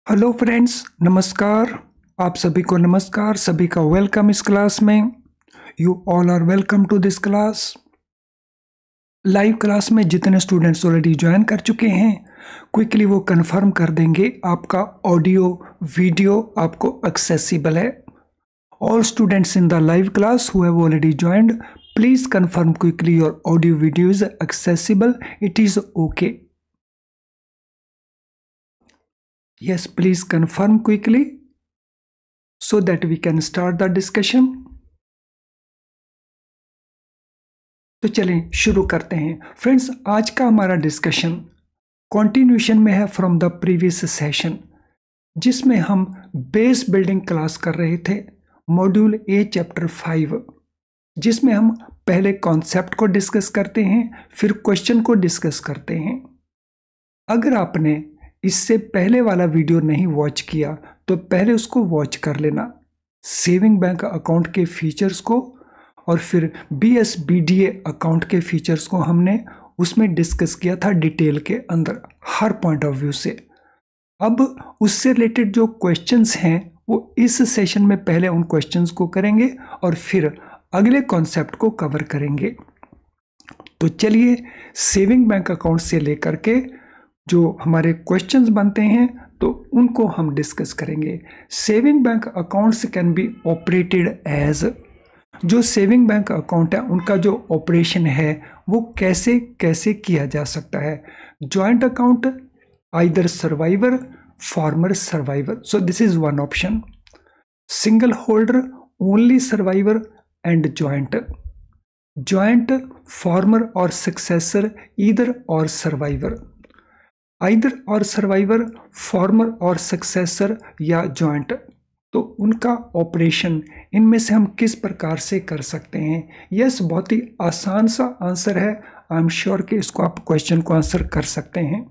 Hello friends, नमस्कार। आप सभी को नमस्कार, सभी का वेलकम इस क्लास में। You all are welcome to this class. Live class में जितने स्टूडेंट्स ऑलरेडी ज्वाइन कर चुके हैं, क्विकली वो कंफर्म कर देंगे आपका ऑडियो वीडियो आपको एक्सेसिबल है। All students in the live class who have already joined, please confirm quickly your audio video is accessible, it is okay. Yes, please confirm quickly so that we can start the discussion. तो चलें शुरू करते हैं friends. आज का हमारा discussion continuation में है फ्रॉम द प्रीवियस सेशन, जिसमें हम बेस बिल्डिंग क्लास कर रहे थे, मॉड्यूल ए चैप्टर 5, जिसमें हम पहले कॉन्सेप्ट को डिस्कस करते हैं, फिर क्वेश्चन को डिस्कस करते हैं। अगर आपने इससे पहले वाला वीडियो नहीं वॉच किया तो पहले उसको वॉच कर लेना। सेविंग बैंक अकाउंट के फीचर्स को और फिर BSBDA अकाउंट के फीचर्स को हमने उसमें डिस्कस किया था डिटेल के अंदर, हर पॉइंट ऑफ व्यू से। अब उससे रिलेटेड जो क्वेश्चंस हैं वो इस सेशन में पहले उन क्वेश्चंस को करेंगे और फिर अगले कॉन्सेप्ट को कवर करेंगे। तो चलिए, सेविंग बैंक अकाउंट से लेकर के जो हमारे क्वेश्चंस बनते हैं तो उनको हम डिस्कस करेंगे। Saving bank accounts can be operated as, जो सेविंग बैंक अकाउंट है उनका जो ऑपरेशन है वो कैसे कैसे किया जा सकता है। Joint account, either survivor, farmer survivor, so this is one option. Single holder, only survivor and joint, farmer और सक्सेसर, ईदर और सर्वाइवर, आइदर और सर्वाइवर, फॉर्मर और सक्सेसर या जॉइंट। तो उनका ऑपरेशन इनमें से हम किस प्रकार से कर सकते हैं। यस, बहुत ही आसान सा आंसर है। आई एम श्योर कि इसको आप क्वेश्चन को आंसर कर सकते हैं।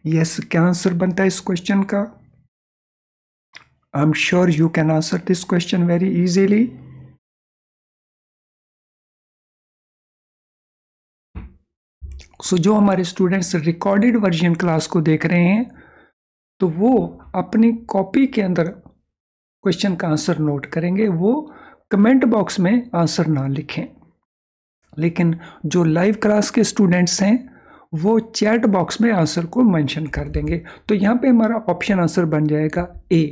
यस, क्या आंसर बनता है इस क्वेश्चन का? I am sure you can answer this question very easily. So जो हमारे स्टूडेंट्स रिकॉर्डेड वर्जन क्लास को देख रहे हैं तो वो अपनी कॉपी के अंदर क्वेश्चन का आंसर नोट करेंगे, वो कमेंट बॉक्स में आंसर ना लिखें। लेकिन जो लाइव क्लास के स्टूडेंट्स हैं वो चैट बॉक्स में आंसर को मेंशन कर देंगे। तो यहाँ पे हमारा ऑप्शन आंसर बन जाएगा ए।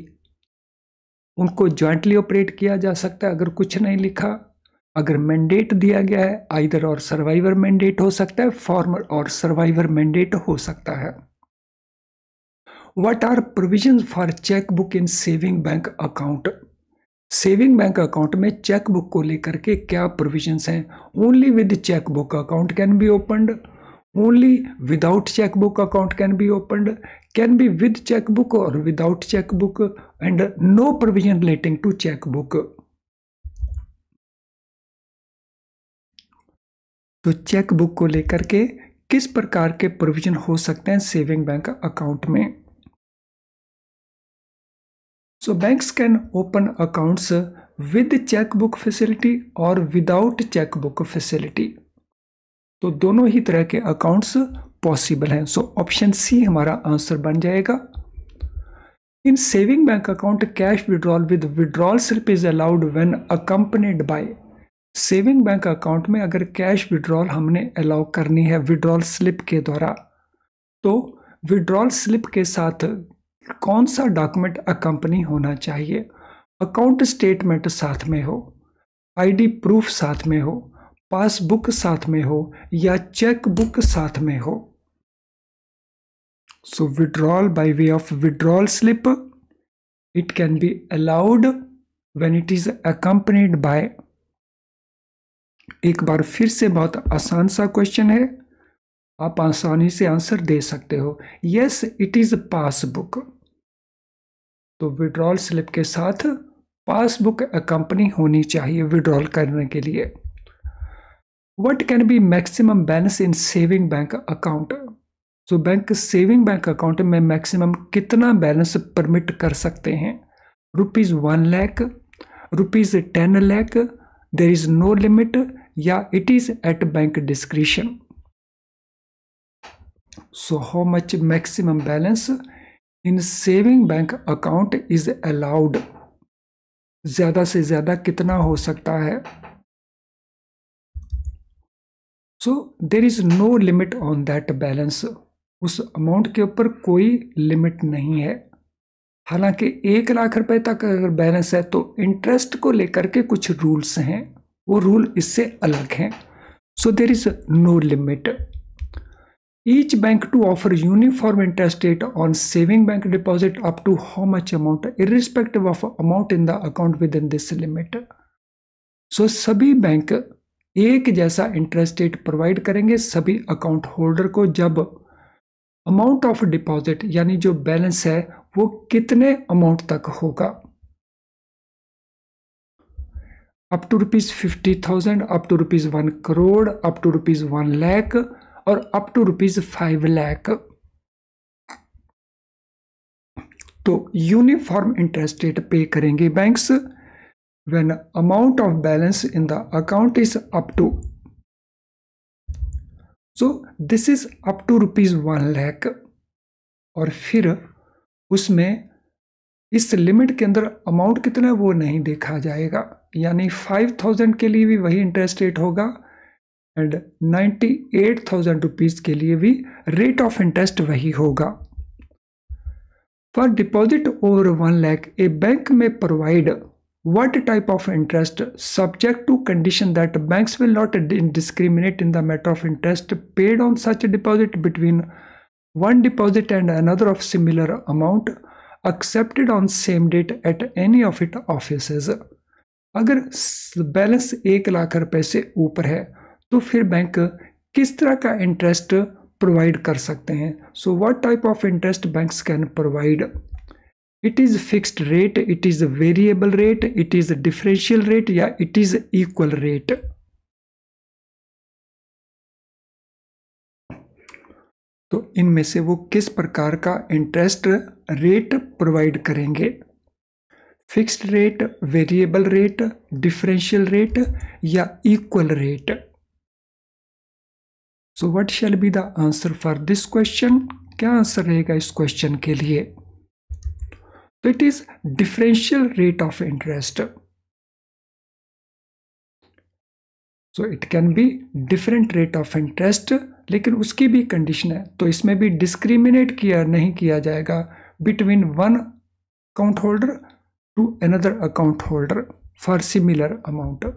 उनको जॉइंटली ऑपरेट किया जा सकता है अगर कुछ नहीं लिखा। अगर मैंडेट दिया गया है, आइदर और सर्वाइवर मैंडेट हो सकता है, फॉर्मर और सर्वाइवर मैंडेट हो सकता है। What are provisions for cheque book in saving bank account? Saving bank account में चेक बुक को लेकर के क्या प्रोविजंस हैं? Only with cheque book account can be opened, only without cheque book account can be opened, can be with cheque book और without cheque book, and no provision relating to cheque book. तो cheque book को लेकर के किस प्रकार के provision हो सकते हैं सेविंग बैंक अकाउंट में? So banks can open accounts with cheque book facility और विदाउट चेक बुक फैसिलिटी। तो दोनों ही तरह के अकाउंट्स पॉसिबल हैं। सो ऑप्शन सी हमारा आंसर बन जाएगा। इन saving bank account cash withdrawal with withdrawal slip is allowed when accompanied by. Saving bank account में अगर कैश विड्रॉल हमने अलाउ करनी है विड्रॉल स्लिप के द्वारा, तो विड्रॉल स्लिप के साथ कौन सा डॉक्यूमेंट अकम्पनी होना चाहिए? अकाउंट स्टेटमेंट साथ में हो, आईडी प्रूफ साथ में हो, पासबुक साथ में हो या चेक बुक साथ में हो। So withdrawal by way of withdrawal slip, it can be allowed when it is accompanied by. एक बार फिर से बहुत आसान सा क्वेश्चन है, आप आसानी से आंसर दे सकते हो। Yes, it is passbook. तो विड्रॉल स्लिप के साथ पासबुक अकम्पनी होनी चाहिए विड्रॉल करने के लिए। What can be maximum balance in saving bank account? तो बैंक सेविंग बैंक अकाउंट में मैक्सिमम कितना बैलेंस परमिट कर सकते हैं? ₹1 lakh, ₹10 lakh, there is no limit या it is at bank discretion. So how much maximum balance in saving bank account is allowed, ज्यादा से ज्यादा कितना हो सकता है। So there is no limit on that balance, उस अमाउंट के ऊपर कोई लिमिट नहीं है। हालांकि 1 लाख रुपए तक अगर बैलेंस है तो इंटरेस्ट को लेकर के कुछ रूल्स हैं, वो रूल इससे अलग हैं। So there is no limit. Each bank to offer uniform interest rate on saving bank deposit up to how much amount, irrespective of amount in the account within this limit. So सभी bank एक जैसा interest rate provide करेंगे सभी account holder को, जब amount of deposit यानी जो balance है वो कितने अमाउंट तक होगा। Up to ₹50,000, up to ₹1 crore, up to ₹1 lakh और अप टू ₹5 लाख। तो यूनिफॉर्म इंटरेस्ट रेट पे करेंगे banks when amount of balance in the account is up to, so this is up to ₹1 lakh. और फिर उसमें इस लिमिट के अंदर अमाउंट कितना है वो नहीं देखा जाएगा, यानी 5,000 के लिए भी वही इंटरेस्ट रेट होगा एंड 98,000 रुपीज के लिए भी रेट ऑफ इंटरेस्ट वही होगा। For deposit over 1 lakh A bank में provide what type of interest, subject to condition that banks will not discriminate in the matter of interest paid on such a deposit between one deposit and another of similar amount accepted on same date at any of its offices। अगर balance 1 lakh रुपए से ऊपर है तो फिर bank किस तरह का इंटरेस्ट प्रोवाइड कर सकते हैं। So what type of interest banks can provide, it is fixed rate, it is variable rate, it is differential rate या इट इज इक्वल रेट। तो इनमें से वो किस प्रकार का इंटरेस्ट रेट प्रोवाइड करेंगे, fixed rate, variable rate, differential rate या equal rate. So what shall be the answer for this question, क्या आंसर रहेगा इस क्वेश्चन के लिए। तो it is differential rate of interest. So it can be different rate of interest, लेकिन उसकी भी कंडीशन है, तो इसमें भी डिस्क्रिमिनेट नहीं किया जाएगा between one account holder to another account holder for similar amount.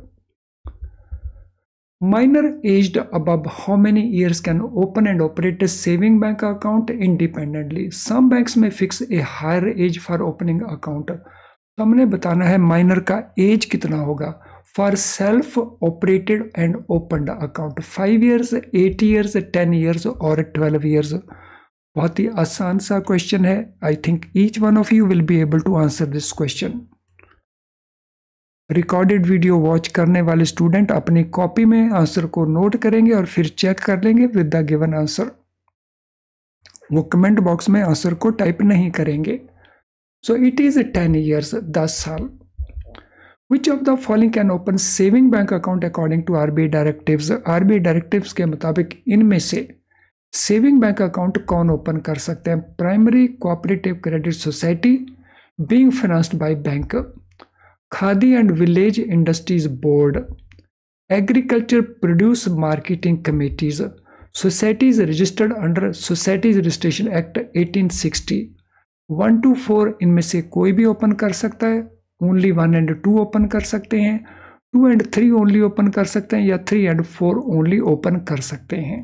Minor aged above how many years can open and operate a saving bank account independently? Some banks may fix a higher age for opening account. तो हमने बताना है minor का as कितना होगा for self operated and opened account, 5 years, 8 years, 10 years और 12 years। बहुत ही आसान सा क्वेश्चन है। I think each one of you will be able to answer this question. Recorded video watch करने वाले स्टूडेंट अपनी कॉपी में आंसर को नोट करेंगे और फिर चेक कर लेंगे विद द गिवन आंसर। वो कमेंट बॉक्स में आंसर को टाइप नहीं करेंगे। सो इट इज 10 years, 10 साल। Which of the following can open saving bank account according to RBI directives? RBI directives के मुताबिक इनमें से सेविंग बैंक अकाउंट कौन ओपन कर सकते हैं? Primary cooperative credit society being financed by bank, Khadi and village industries board, agriculture produce marketing committees, societies registered under societies registration act 1860। 1 to 4 इनमें से कोई भी ओपन कर सकता है, ओनली 1 and 2 ओपन कर सकते हैं, 2 and 3 ओनली ओपन कर सकते हैं या 3 and 4 ओनली ओपन कर सकते हैं।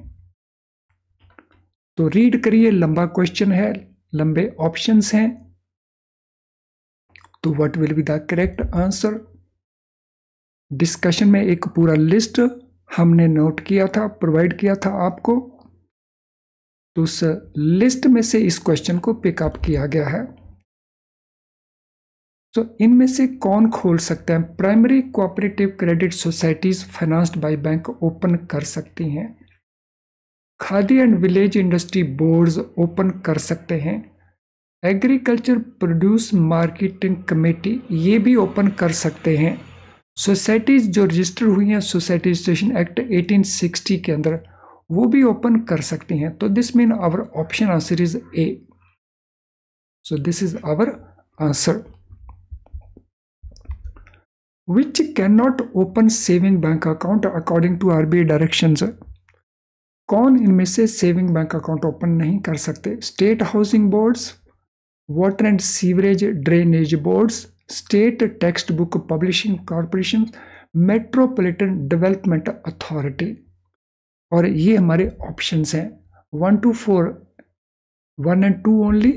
तो रीड करिए, लंबा क्वेश्चन है, लंबे ऑप्शंस हैं। तो what will be the correct answer? Discussion में एक पूरा लिस्ट हमने नोट किया था, प्रोवाइड किया था आपको, तो उस लिस्ट में से इस क्वेश्चन को पिकअप किया गया है। तो इनमें से कौन खोल सकते हैं? Primary cooperative credit societies financed by bank open कर सकती हैं, khadi and village industry boards open कर सकते हैं, एग्रीकल्चर प्रोड्यूस मार्केटिंग कमेटी ये भी ओपन कर सकते हैं, सोसाइटीज जो रजिस्टर हुई हैं सोसाइटी रजिस्ट्रेशन एक्ट 1860 के अंदर वो भी ओपन कर सकती हैं। तो this mean our option answer is A. So this is our answer. Which can not open saving bank account according to RBI directions. कौन इनमें से सेविंग बैंक अकाउंट ओपन नहीं कर सकते? State housing boards, water and sewerage drainage boards, state text book publishing corporation, metropolitan development authority. और ये हमारे options हैं 1 to 4, 1 and 2 only,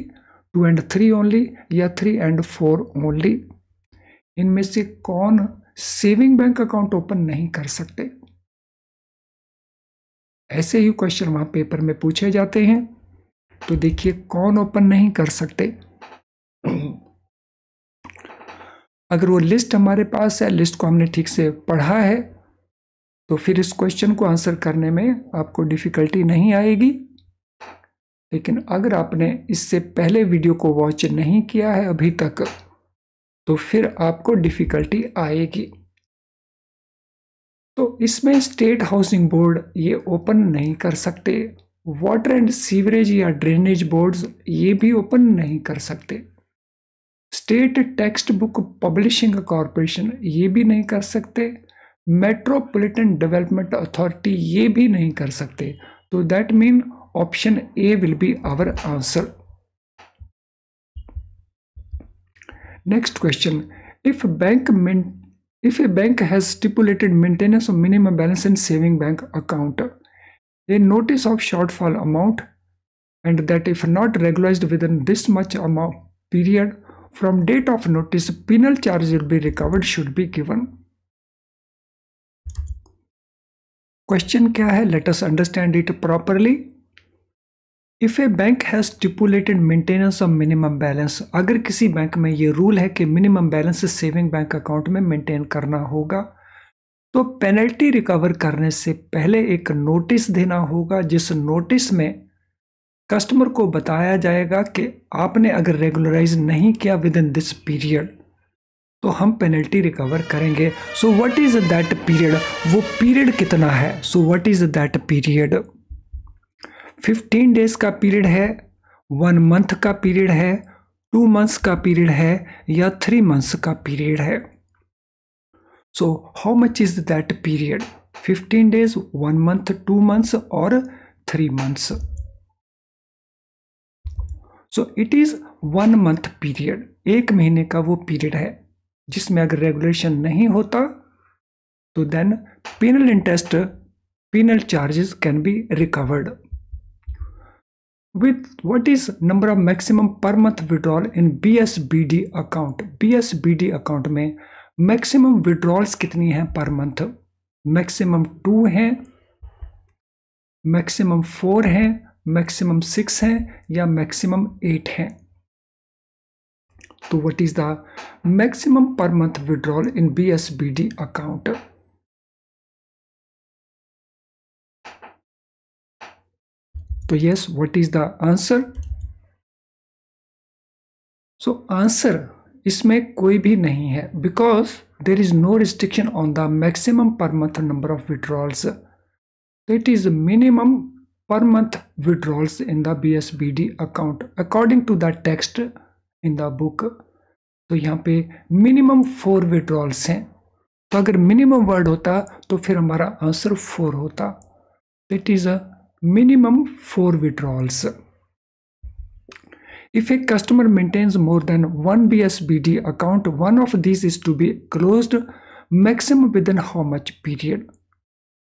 2 and 3 only, या 3 and 4 ओनली। इनमें से कौन सेविंग बैंक अकाउंट ओपन नहीं कर सकते? ऐसे ही क्वेश्चन वहां पेपर में पूछे जाते हैं। तो देखिए कौन ओपन नहीं कर सकते। अगर वो लिस्ट हमारे पास है, लिस्ट को हमने ठीक से पढ़ा है, तो फिर इस क्वेश्चन को आंसर करने में आपको डिफिकल्टी नहीं आएगी। लेकिन अगर आपने इससे पहले वीडियो को वॉच नहीं किया है अभी तक, तो फिर आपको डिफिकल्टी आएगी। तो इसमें स्टेट हाउसिंग बोर्ड ये ओपन नहीं कर सकते, वाटर एंड सीवरेज या ड्रेनेज बोर्ड्स ये भी ओपन नहीं कर सकते, state text book publishing corporation ये भी नहीं कर सकते, मेट्रोपॉलिटन डेवलपमेंट अथॉरिटी ये भी नहीं कर सकते। तो that mean option A will be our answer. Next question, if a bank has stipulated maintenance of minimum balance in saving bank account, a notice of shortfall amount, and that if not regularized within this much amount period from date of notice, penal charge will be recovered should be given. Question क्या है? Let us understand it properly. If a bank has stipulated maintenance of minimum balance, अगर किसी bank में ये rule है कि minimum balance saving bank account में maintain करना होगा, तो पेनल्टी रिकवर करने से पहले एक नोटिस देना होगा, जिस नोटिस में कस्टमर को बताया जाएगा कि आपने अगर रेगुलराइज नहीं किया विद इन दिस पीरियड तो हम पेनल्टी रिकवर करेंगे। So what is that period? वो पीरियड कितना है? So what is that period? 15 days का पीरियड है, 1 मंथ का पीरियड है, 2 मंथ्स का पीरियड है, या 3 मंथ्स का पीरियड है? सो how much is that period? 15 days, 1 month, 2 months और 3 months. So it is 1 month period, 1 महीने का वो पीरियड है जिसमें अगर रेगुलेशन नहीं होता तो then penal interest, penal charges can be recovered. With what is number of maximum per month withdrawal in BSBD account? BSBD account में maximum withdrawals कितनी हैं पर मंथ? maximum 2 हैं, maximum 4 हैं, maximum 6 हैं, या maximum 8 हैं? तो what is the maximum per month withdrawal in BSBD account? तो yes, what is the answer? So answer इसमें कोई भी नहीं है, because there is no restriction on the maximum per month number of withdrawals. It is minimum per month withdrawals in the BSBD account according to the text in the book. तो यहाँ पे minimum 4 withdrawals हैं। तो अगर minimum word होता तो फिर हमारा आंसर 4 होता। It is a minimum 4 withdrawals. If a customer maintains more than 1 BSBD account, one of these is to be closed maximum within how much period?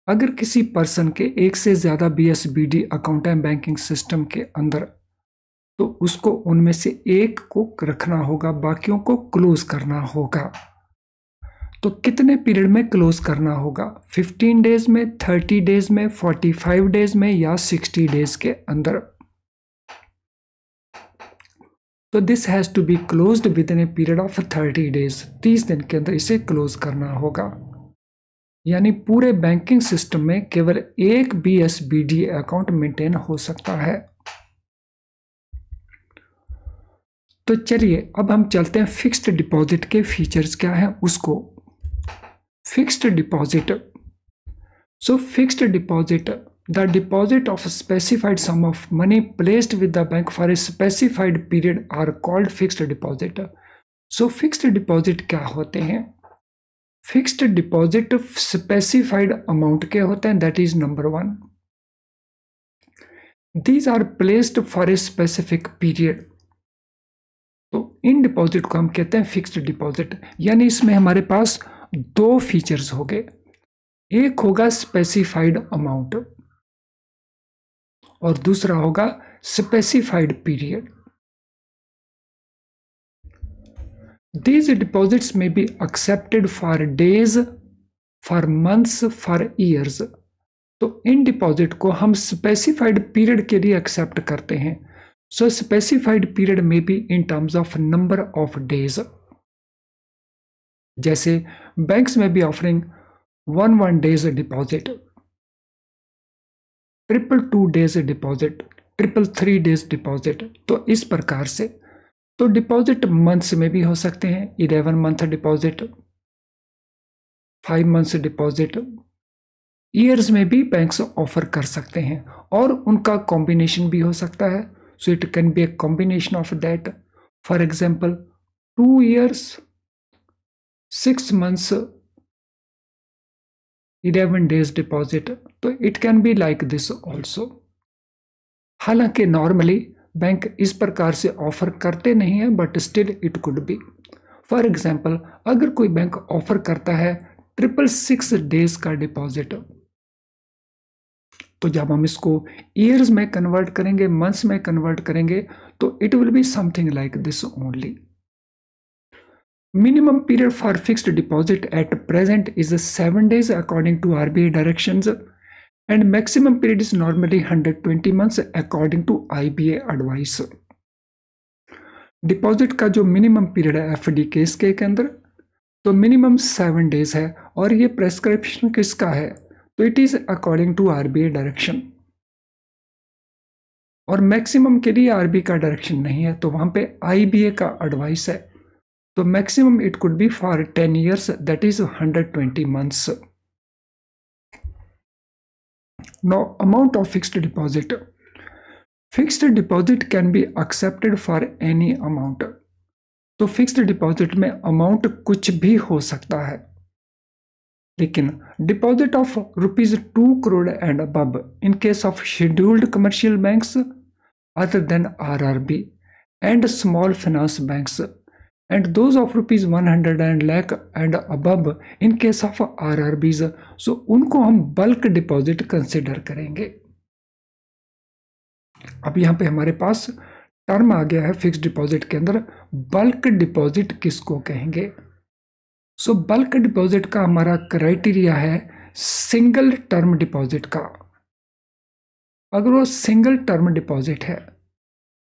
अगर किसी पर्सन के एक से ज़्यादा BSBD अकाउंट है बैंकिंग सिस्टम के अंदर, तो उसको उनमें से एक को रखना होगा, बाकियों को क्लोज करना होगा। तो कितने पीरियड में क्लोज करना होगा? 15 डेज में, 30 डेज में, 45 डेज में, या 60 डेज के अंदर? तो this has to be closed within a period of 30 days. 30 दिन के अंदर इसे क्लोज करना होगा। यानी पूरे बैंकिंग सिस्टम में केवल एक BSBD अकाउंट मेंटेन हो सकता है। तो चलिए अब हम चलते हैं फिक्स्ड डिपॉजिट के फीचर्स क्या हैं उसको। Fixed deposit, so fixed deposit the deposit of a specified sum of money placed with the bank for a specified period are called fixed deposit. So fixed deposit क्या होते हैं? Fixed deposit specified amount के होते हैं, that is number 1. These are placed for a specific period. तो इन deposit को हम कहते हैं फिक्स्ड डिपॉजिट, यानी इसमें हमारे पास 2 फीचर्स हो गए. एक होगा स्पेसिफाइड अमाउंट और दूसरा होगा specified period. These deposits may be accepted for days, for months, for years. तो इन डिपॉजिट को हम स्पेसिफाइड पीरियड के लिए एक्सेप्ट करते हैं. सो स्पेसिफाइड पीरियड में भी in terms of number of days. जैसे बैंक्स में भी offering 1 days deposit, 2 days deposit, 3 days deposit. तो इस प्रकार से तो डिपॉजिट मंथ्स में भी हो सकते हैं, 11 month deposit, 5 months deposit. Years में भी बैंक्स ऑफर कर सकते हैं और उनका कॉम्बिनेशन भी हो सकता है. So it can be a combination of that. For example 2 years, 6 months, 11 days deposit. तो it can be like this also. हालांकि नॉर्मली बैंक इस प्रकार से ऑफर करते नहीं है, but still it could be. For example अगर कोई बैंक ऑफर करता है 666 डेज का डिपॉजिट, तो जब हम इसको ईयर्स में कन्वर्ट करेंगे, मंथ्स में कन्वर्ट करेंगे, तो it will be something like this only. Minimum period for fixed deposit at present is 7 days according to RBI directions, and maximum period is normally 120 months according to IBA advice. Deposit का जो minimum period है FD case के अंदर, तो minimum 7 days है और ये prescription किसका है? तो it is according to RBI direction. और मैक्सिमम के लिए RBI का डायरेक्शन नहीं है, तो वहां पे IBA का एडवाइस है. तो maximum it could be for 10 years, that is 120 months. Now, amount of fixed deposit. Fixed deposit can be accepted for any amount. तो फिक्स्ड डिपॉजिट में अमाउंट कुछ भी हो सकता है, लेकिन deposit of ₹2 crore and above in case of scheduled commercial banks other than RRB and small finance banks, and those of ₹100 lakh and above in case of RRBs, so उनको हम bulk deposit consider करेंगे. अब यहाँ पे हमारे पास term आ गया है fixed deposit के अंदर, बल्क डिपॉजिट किसको कहेंगे? सो बल्क डिपॉजिट का हमारा क्राइटेरिया है सिंगल टर्म डिपॉजिट का. अगर वो सिंगल टर्म डिपॉजिट है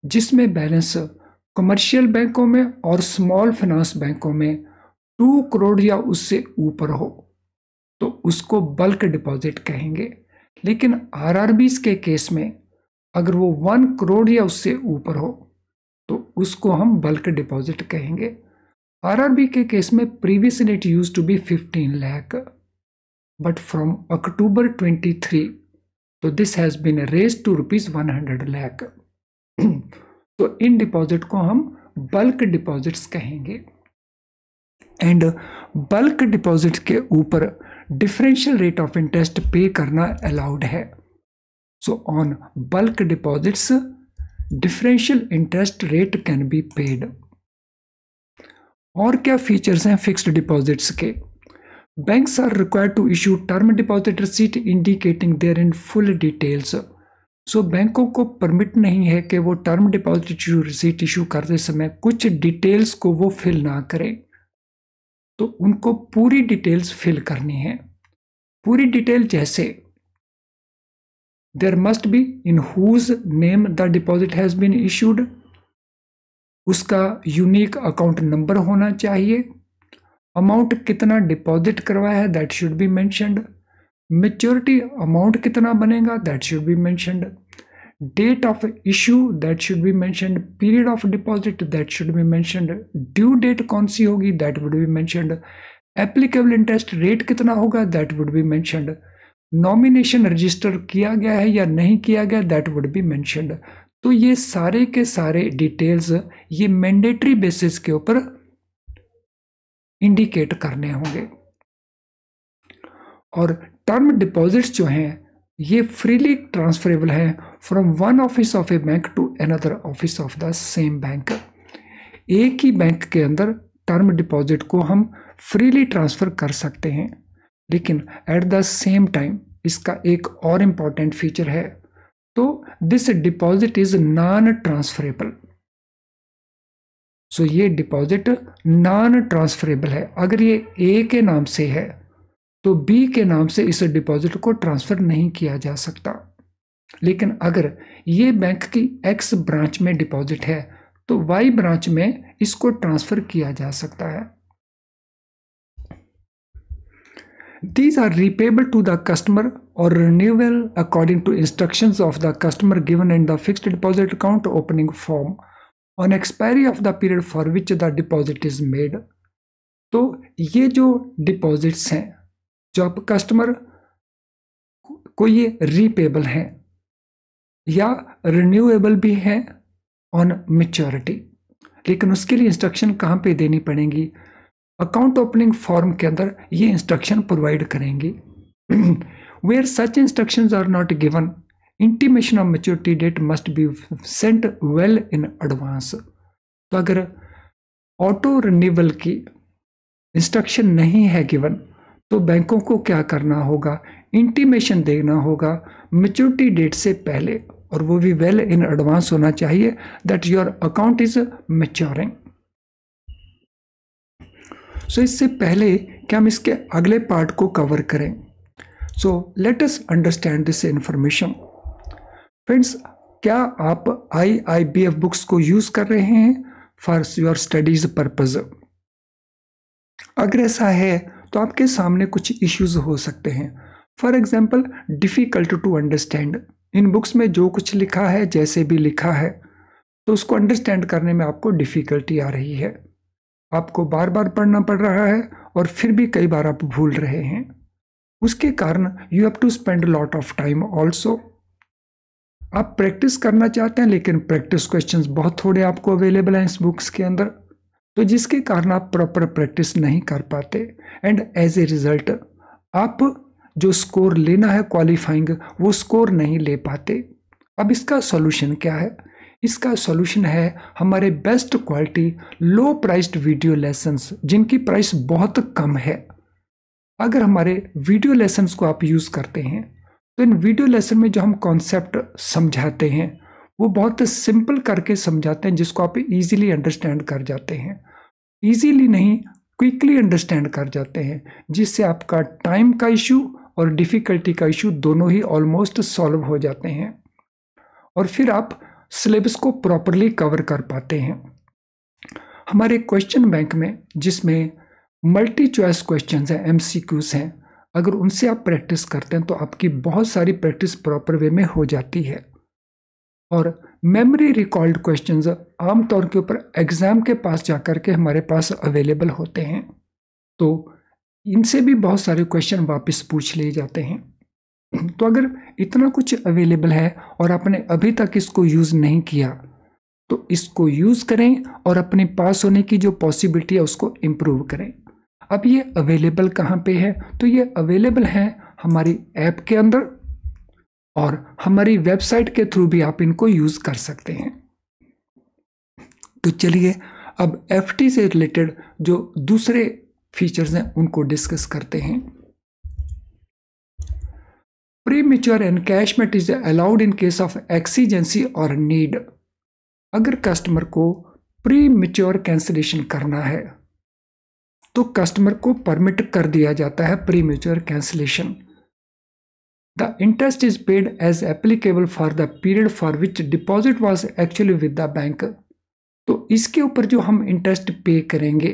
जिसमें बैलेंस कमर्शियल बैंकों में और स्मॉल फाइनेंस बैंकों में 2 crore या उससे ऊपर हो, तो उसको बल्क डिपॉजिट कहेंगे. लेकिन RRBs के केस में अगर वो 1 crore या उससे ऊपर हो, तो उसको हम बल्क डिपॉजिट कहेंगे. RRB के केस में previously it used to be 15 lakh, but from October 23, तो this has been raised to ₹100 lakh. तो इन डिपॉजिट को हम बल्क डिपॉजिट्स कहेंगे. एंड बल्क डिपॉजिट के ऊपर डिफरेंशियल रेट ऑफ इंटरेस्ट पे करना अलाउड है. So on bulk deposits differential interest rate can be paid. और क्या फीचर्स हैं फिक्स्ड डिपॉजिट्स के? Banks are required to issue term deposit receipt indicating there in full details. सो बैंकों को परमिट नहीं है कि वो टर्म डिपॉजिट रिसीट इशू करते समय कुछ डिटेल्स को वो फिल ना करें, तो उनको पूरी डिटेल्स फिल करनी है. पूरी डिटेल जैसे there must be in whose name the deposit has been issued, उसका यूनिक अकाउंट नंबर होना चाहिए, अमाउंट कितना डिपॉजिट करवाया है that should be mentioned, maturity amount कितना बनेगा that should be mentioned, date of issue that should be mentioned, period of deposit that should be mentioned, due date कौन सी होगी that would be mentioned, applicable interest rate कितना होगा that would be mentioned, nomination register किया गया है या नहीं किया गया, दैट वुड बी मेंशन्ड। तो ये सारे के सारे डिटेल्स ये मैंडेटरी बेसिस के ऊपर इंडिकेट करने होंगे। और टर्म डिपॉजिट्स जो हैं ये फ्रीली ट्रांसफरेबल है from one office of a bank to another office of the same bank. एक ही बैंक के अंदर टर्म डिपॉजिट को हम फ्रीली ट्रांसफर कर सकते हैं, लेकिन एट द सेम टाइम इसका एक और इम्पॉर्टेंट फीचर है, तो this deposit is non transferable. सो ये डिपॉजिट नॉन ट्रांसफरेबल है। अगर ये ए के नाम से है तो बी के नाम से इस डिपॉजिट को ट्रांसफर नहीं किया जा सकता, लेकिन अगर ये बैंक की एक्स ब्रांच में डिपॉजिट है तो वाई ब्रांच में इसको ट्रांसफर किया जा सकता है। These are repayable to the customer or renewable according to instructions of the customer given in the fixed deposit account opening form on expiry of the period for which the deposit is made। तो ये जो deposits हैं जो आप customer को ये repayable हैं या रिन्यूएबल भी हैं ऑन मैच्योरिटी, लेकिन उसके लिए इंस्ट्रक्शन कहाँ पे देनी पड़ेंगी, अकाउंट ओपनिंग फॉर्म के अंदर ये इंस्ट्रक्शन प्रोवाइड करेंगे। Where such instructions are not given, intimation of maturity date must be sent well in advance. तो अगर ऑटो रिन्यूअल की इंस्ट्रक्शन नहीं है गिवन तो बैंकों को क्या करना होगा, इंटीमेशन देना होगा मैच्योरिटी डेट से पहले, और वो भी वेल इन एडवांस होना चाहिए, that your account is maturing. सो इससे पहले कि हम इसके अगले पार्ट को कवर करें, so let us understand this information. Friends, क्या आप IIBF बुक्स को यूज कर रहे हैं फॉर योर स्टडीज पर्पज? अगर ऐसा है तो आपके सामने कुछ इश्यूज हो सकते हैं। For example, difficult to understand. इन बुक्स में जो कुछ लिखा है, जैसे भी लिखा है, तो उसको अंडरस्टैंड करने में आपको डिफिकल्टी आ रही है, आपको बार बार पढ़ना पड़ रहा है और फिर भी कई बार आप भूल रहे हैं। उसके कारण you have to spend lot of time also. आप प्रैक्टिस करना चाहते हैं लेकिन प्रैक्टिस क्वेश्चंस बहुत थोड़े आपको अवेलेबल हैं इस बुक्स के अंदर, तो जिसके कारण आप प्रॉपर प्रैक्टिस नहीं कर पाते, एंड एज ए रिजल्ट आप जो स्कोर लेना है क्वालिफाइंग, वो स्कोर नहीं ले पाते। अब इसका सॉल्यूशन क्या है? इसका सॉल्यूशन है हमारे बेस्ट क्वालिटी लो प्राइस्ड वीडियो लेसन्स, जिनकी प्राइस बहुत कम है। अगर हमारे वीडियो लेसन्स को आप यूज़ करते हैं तो इन वीडियो लेसन में जो हम कॉन्सेप्ट समझाते हैं वो बहुत सिंपल करके समझाते हैं, जिसको आप इजीली अंडरस्टैंड कर जाते हैं। इजीली नहीं, क्विकली अंडरस्टैंड कर जाते हैं, जिससे आपका टाइम का इशू और डिफ़िकल्टी का इशू दोनों ही ऑलमोस्ट सॉल्व हो जाते हैं, और फिर आप सिलेबस को प्रॉपरली कवर कर पाते हैं। हमारे क्वेश्चन बैंक में जिसमें मल्टी चॉइस क्वेश्चंस हैं, MCQs हैं, अगर उनसे आप प्रैक्टिस करते हैं तो आपकी बहुत सारी प्रैक्टिस प्रॉपर वे में हो जाती है। और मेमोरी रिकॉल्ड क्वेश्चंस आमतौर के ऊपर एग्जाम के पास जाकर के हमारे पास अवेलेबल होते हैं, तो इनसे भी बहुत सारे क्वेश्चन वापस पूछ लिए जाते हैं। तो अगर इतना कुछ अवेलेबल है और आपने अभी तक इसको यूज़ नहीं किया तो इसको यूज़ करें और अपने पास होने की जो पॉसिबिलिटी है उसको इम्प्रूव करें। अब ये अवेलेबल कहाँ पे है? तो ये अवेलेबल है हमारी ऐप के अंदर, और हमारी वेबसाइट के थ्रू भी आप इनको यूज़ कर सकते हैं। तो चलिए अब FT से रिलेटेड जो दूसरे फीचर्स हैं उनको डिस्कस करते हैं। Premature encashment is allowed in case of exigency और नीड। अगर कस्टमर को प्रीमेच्योर कैंसिलेशन करना है तो कस्टमर को परमिट कर दिया जाता है premature cancellation. The interest is paid as applicable for the period for which deposit was actually with the bank. तो इसके ऊपर जो हम इंटरेस्ट पे करेंगे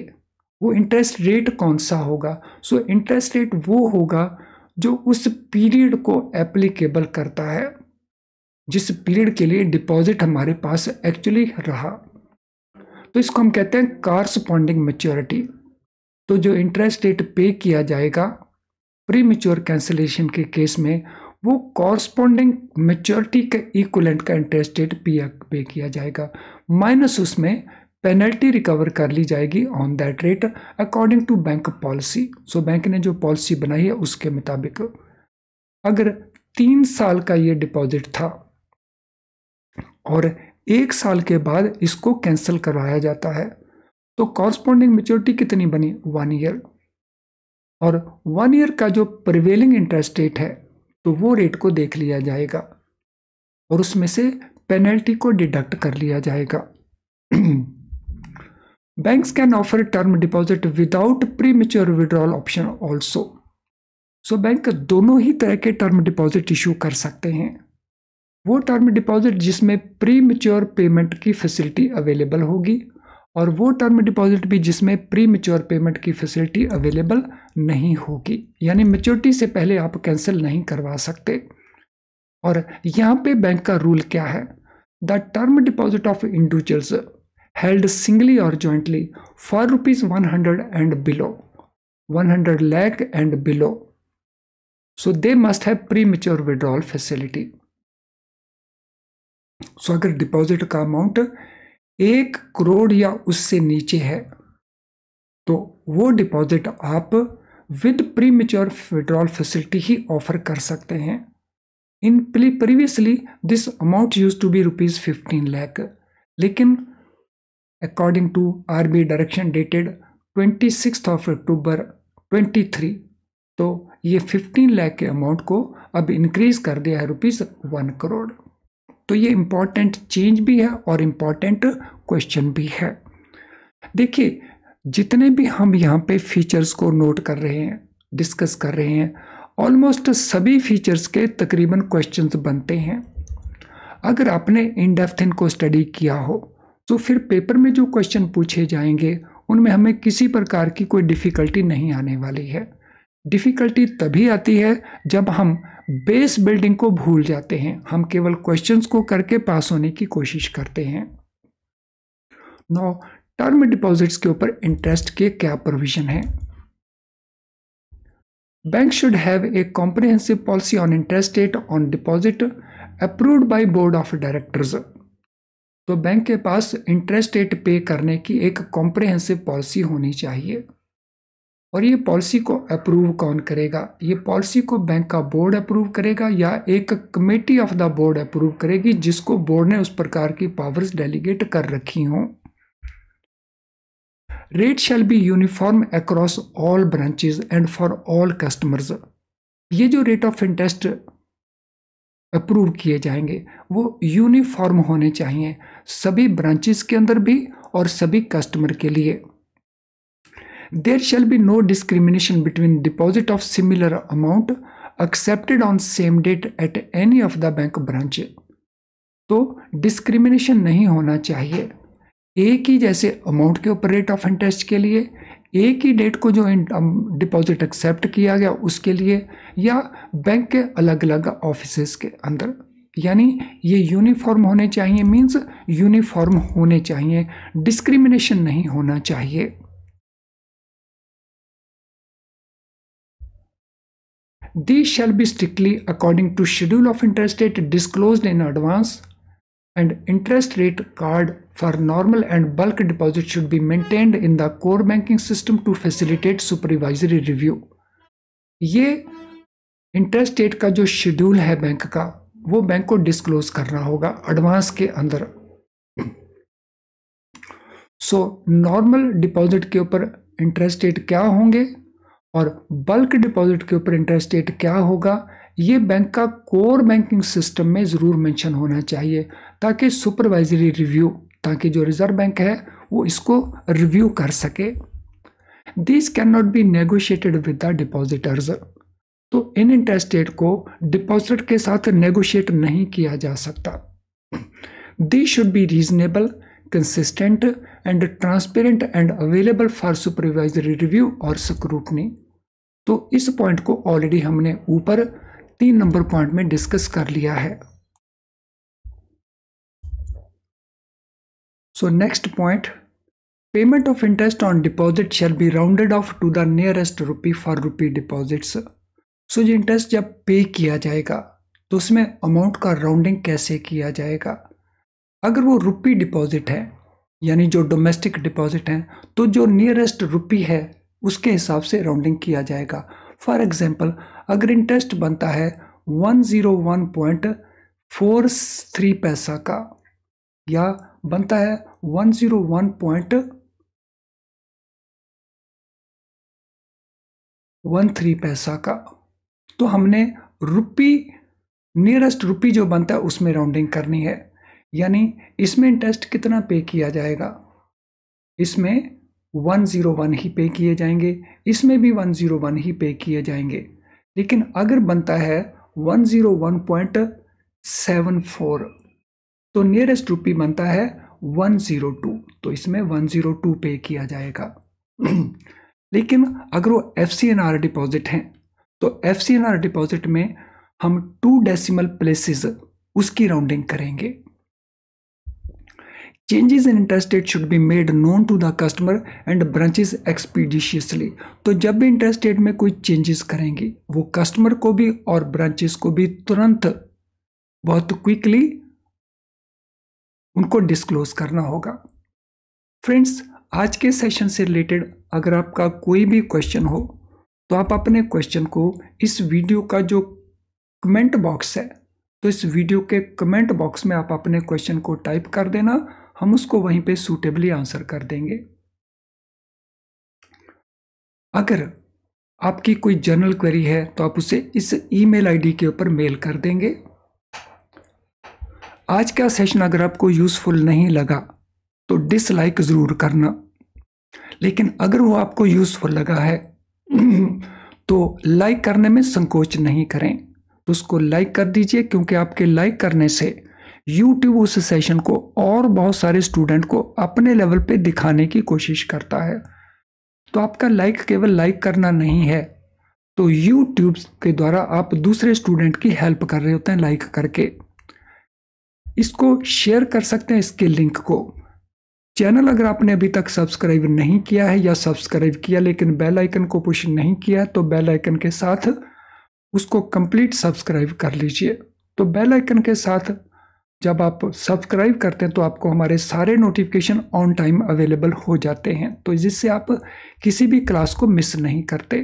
वो इंटरेस्ट रेट कौन सा होगा? सो इंटरेस्ट रेट वो होगा जो उस पीरियड को एप्लीकेबल करता है, जिस पीरियड के लिए डिपॉजिट हमारे पास एक्चुअली रहा। तो इसको हम कहते हैं कॉरस्पॉन्डिंग मैच्योरिटी। तो जो इंटरेस्ट रेट पे किया जाएगा प्रीमेच्योर कैंसिलेशन के केस में वो कॉरस्पॉन्डिंग मैच्योरिटी के इक्विवेलेंट का इंटरेस्ट रेट पे किया जाएगा, माइनस उसमें पेनल्टी रिकवर कर ली जाएगी on that rate according to bank policy. So bank ने जो पॉलिसी बनाई है उसके मुताबिक अगर 3 साल का ये डिपॉजिट था और 1 साल के बाद इसको कैंसिल करवाया जाता है तो कॉरस्पॉन्डिंग मैच्योरिटी कितनी बनी, 1 ईयर, और 1 ईयर का जो प्रिवेलिंग इंटरेस्ट रेट है तो वो रेट को देख लिया जाएगा और उसमें से पेनल्टी को डिडक्ट कर लिया जाएगा। Banks can offer term deposit without premature withdrawal option also. So bank दोनों ही तरह के टर्म डिपॉजिट इशू कर सकते हैं। वो टर्म डिपॉजिट जिसमें प्रीमेच्योर पेमेंट की फैसिलिटी अवेलेबल होगी और वो टर्म डिपॉजिट भी जिसमें प्रीमेच्योर पेमेंट की फैसिलिटी अवेलेबल नहीं होगी, यानी मैच्योरिटी से पहले आप कैंसिल नहीं करवा सकते। और यहाँ पे बैंक का रूल क्या है, the term deposit of individuals held singly or jointly for ₹100 and below, 100 lakh and below, so they must have premature withdrawal facility. So अगर डिपॉजिट का अमाउंट 1 करोड़ या उससे नीचे है तो वो डिपॉजिट आप विद प्रीमेच्योर विड्रॉल फैसिलिटी ही ऑफर कर सकते हैं। In previously this amount used to be ₹15 lakh, लेकिन according to RBI direction dated 26th of October 23, तो ये 15 लाख के अमाउंट को अब इंक्रीज कर दिया है ₹1 करोड़। तो ये इम्पॉर्टेंट चेंज भी है और इम्पॉर्टेंट क्वेश्चन भी है। देखिए जितने भी हम यहाँ पे फीचर्स को नोट कर रहे हैं, डिस्कस कर रहे हैं, ऑलमोस्ट सभी फीचर्स के तकरीबन क्वेश्चंस बनते हैं। अगर आपने इन डेप्थ इनको स्टडी किया हो तो फिर पेपर में जो क्वेश्चन पूछे जाएंगे उनमें हमें किसी प्रकार की कोई डिफ़िकल्टी नहीं आने वाली है। डिफ़िकल्टी तभी आती है जब हम बेस बिल्डिंग को भूल जाते हैं, हम केवल क्वेश्चंस को करके पास होने की कोशिश करते हैं। नो टर्म डिपॉजिट्स के ऊपर इंटरेस्ट के क्या प्रोविजन है। Bank should have a comprehensive policy on interest rate on deposit approved by board of directors. तो बैंक के पास इंटरेस्ट रेट पे करने की एक कॉम्प्रिहेंसिव पॉलिसी होनी चाहिए। और ये पॉलिसी को अप्रूव कौन करेगा, ये पॉलिसी को बैंक का बोर्ड अप्रूव करेगा या एक committee of the board approve करेगी जिसको बोर्ड ने उस प्रकार की पावर्स डेलीगेट कर रखी हों। Rate shall be uniform across all branches and for all customers. ये जो रेट ऑफ इंटरेस्ट अप्रूव किए जाएंगे वो यूनिफॉर्म होने चाहिए सभी ब्रांचेस के अंदर भी और सभी कस्टमर के लिए। There shall be no discrimination between deposit of similar amount accepted on same date at any of the bank branch. तो डिस्क्रिमिनेशन नहीं होना चाहिए, एक ही जैसे अमाउंट के ऊपर रेट ऑफ इंटरेस्ट के लिए, एक ही डेट को जो डिपॉजिट एक्सेप्ट किया गया उसके लिए, या बैंक के अलग अलग ऑफिसेस के अंदर, यानी ये यूनिफॉर्म होने चाहिए। मींस यूनिफॉर्म होने चाहिए, डिस्क्रिमिनेशन नहीं होना चाहिए। These shall be strictly according to schedule of interest rate disclosed in advance, and interest rate card for normal and bulk deposit should be maintained in the core banking system to facilitate supervisory review. ये interest rate का जो schedule है bank का वो bank को disclose करना होगा advance के अंदर। सो नॉर्मल डिपॉजिट के ऊपर इंटरेस्ट रेट क्या होंगे और बल्क डिपॉजिट के ऊपर इंटरेस्ट रेट क्या होगा, ये बैंक का कोर बैंकिंग सिस्टम में ज़रूर मेंशन होना चाहिए ताकि सुपरवाइजरी रिव्यू, ताकि जो रिजर्व बैंक है वो इसको रिव्यू कर सके। This can not be negotiated with the depositors. तो इन इंटरेस्ट रेट को डिपॉजिट के साथ नेगोशिएट नहीं किया जा सकता। This should be reasonable, consistent and transparent and available for supervisory review और स्क्रूटनी। तो इस पॉइंट को ऑलरेडी हमने ऊपर 3 नंबर पॉइंट में डिस्कस कर लिया है। So next point, payment of interest on deposit shall be rounded off to the nearest rupee for rupee deposits. सो जो इंटरेस्ट जब पे किया जाएगा तो उसमें अमाउंट का राउंडिंग कैसे किया जाएगा। अगर वो रुपी डिपॉजिट है यानी जो डोमेस्टिक डिपॉजिट है तो जो नियरेस्ट रुपी है उसके हिसाब से राउंडिंग किया जाएगा। फॉर एग्जांपल अगर इंटरेस्ट बनता है 101.43 पैसा का या बनता है 101.13 पैसा का, तो हमने रुपी नियरेस्ट रुपी जो बनता है उसमें राउंडिंग करनी है। यानी इसमें इंटरेस्ट कितना पे किया जाएगा, इसमें 101 ही पे किए जाएंगे, इसमें भी 101 ही पे किए जाएंगे। लेकिन अगर बनता है 101.74 तो नियरेस्ट रुपी बनता है 102, तो इसमें 102 पे किया जाएगा। लेकिन अगर वो FCNR डिपॉजिट है तो FCNR डिपॉजिट में हम 2 डेसिमल प्लेसेस उसकी राउंडिंग करेंगे। Changes in interest rate should be made known to the customer and branches expeditiously। तो जब भी इंटरेस्ट रेट में कोई चेंजेस करेंगे वो कस्टमर को भी और ब्रांचेस को भी तुरंत बहुत क्विकली उनको डिस्क्लोज करना होगा। फ्रेंड्स, आज के सेशन से रिलेटेड अगर आपका कोई भी क्वेश्चन हो तो आप अपने क्वेश्चन को इस वीडियो का जो कमेंट बॉक्स है तो इस वीडियो के कमेंट बॉक्स में आप अपने क्वेश्चन को टाइप कर देना, हम उसको वहीं पे सूटेबली आंसर कर देंगे। अगर आपकी कोई जनरल क्वेरी है तो आप उसे इस ईमेल आईडी के ऊपर मेल कर देंगे। आज का सेशन अगर आपको यूजफुल नहीं लगा तो डिसलाइक ज़रूर करना, लेकिन अगर वो आपको यूजफुल लगा है तो लाइक करने में संकोच नहीं करें, तो उसको लाइक कर दीजिए, क्योंकि आपके लाइक करने से YouTube उस सेशन को और बहुत सारे स्टूडेंट को अपने लेवल पे दिखाने की कोशिश करता है। तो आपका लाइक केवल लाइक करना नहीं है, तो YouTube के द्वारा आप दूसरे स्टूडेंट की हेल्प कर रहे होते हैं लाइक करके। इसको शेयर कर सकते हैं, इसके लिंक को। चैनल अगर आपने अभी तक सब्सक्राइब नहीं किया है या सब्सक्राइब किया लेकिन बेल आइकन को पुश नहीं किया तो बेल आइकन के साथ उसको कंप्लीट सब्सक्राइब कर लीजिए। तो बेल आइकन के साथ जब आप सब्सक्राइब करते हैं तो आपको हमारे सारे नोटिफिकेशन ऑन टाइम अवेलेबल हो जाते हैं, तो जिससे आप किसी भी क्लास को मिस नहीं करते।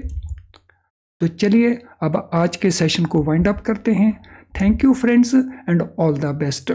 तो चलिए अब आज के सेशन को वाइंड अप करते हैं। Thank you friends and all the best.